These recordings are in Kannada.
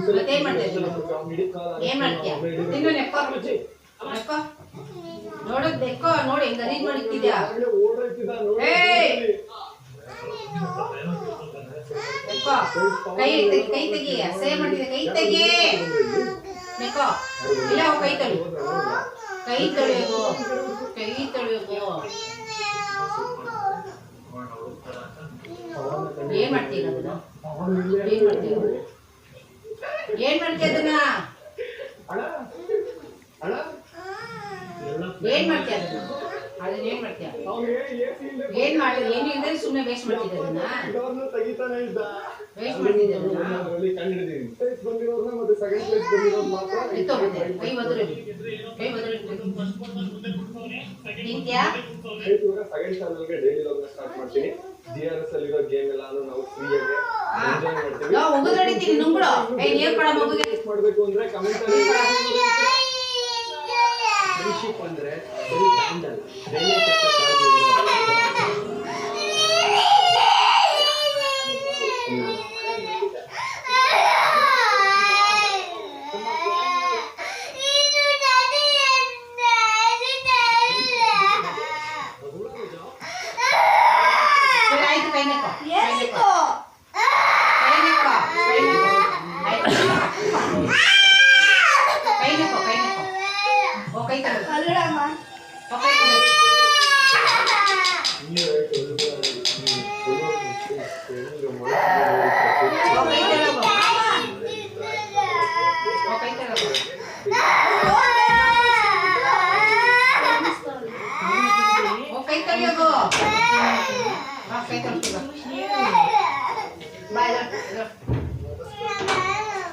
ಮತ್ತೇನ್ ಮಾಡ್ತಾ ಇದ್ದೀಯ? ಏನ್ ಮಾಡ್ತೀಯ? ತಿನ್ನು ನೆಕ್ಕೋ ನೆಕ್ಕೋ ನೋಡೋದ್ ನೆಕ್ಕೋ ನೋಡಿ ಹೆಂಗ್ ಗಲೀಜ್ ಮಾಡಿಕ್ತಿದ್ಯಾ ಏಯ್ ನೆಕ್ಕೋ ಕೈ ತೆಗಿ ಅಸಹ್ಯ ಮಾಡ್ತಿದ್ದೆ ಕೈ ತೆಗಿ ನೆಕ್ಕೋ ಇಲ್ಲ ಕೈ ತೊಳಿ ಕೈ ತೊಳೆಯೋದು ಕೈ ತೊಳೆಯೋದು ಏನ್ ಮಾಡ್ತೀಯ ಅದನ್ನ ಏನ್ ಮಾಡ್ತೀಯ ಏನ್ ಮಾಡ್ತೀಯ ಅದನ್ನ ಏನ್ ಮಾಡ್ತೀಯ ಅದನ್ನ ಏನ್ ಮಾಡ್ತೀಯ ಏನ್ ಮಾಡಿ ಏನು ಇಲ್ಲದೆ ಸುಮ್ಮನೆ ವೇಸ್ಟ್ ಮಾಡ್ತಿದ್ದೆ ಅದನ್ನ ವೇಸ್ಟ್ ಮಾಡ್ತಿದ್ದೆ ಕೈ ಒದರಿ ನಿಂತ್ಯಾ ಸೆಕೆಂಡ್ ಚಾನಲ್ಗೆ ಡೈಲಿ ಲಾಗ್ನ ಸ್ಟಾರ್ಟ್ ಮಾಡ್ತೀನಿ. GRS ಅಲ್ಲಿರೋ ಗೇಮ್ ಎಲ್ಲಾನು ನಾವು ಫ್ರೀಯಾಗಿ ಎಂಜಾಯ್ ಮಾಡ್ತೀವಿ. ನಾವು ಹೋಗೋದ್ರಡಿತೀನಿ ನುಂಗುಡು ಏ ನೀರು ಕೊಡ ಮಗುಗೆ ಮಾಡಬೇಕು ಅಂದ್ರೆ ಕಮೆಂಟ್ ಅಲ್ಲಿ ಫ್ರೆಂಡ್ಶಿಪ್ ಅಂದ್ರೆ ಬರೀ ಬ್ಯಾಂಡ್ ಅಲ್ಲ ಡೈಲಿ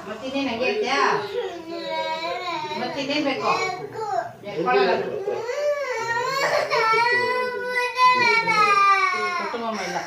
ಮತ್ತಿನ್ನೇನು ಹಂಗೆ ಇರ್ತೀಯಾ ಮತ್ತಿನ್ನೇನು ಬೇಕು ಕುಟುಂಬ ಇಲ್ಲ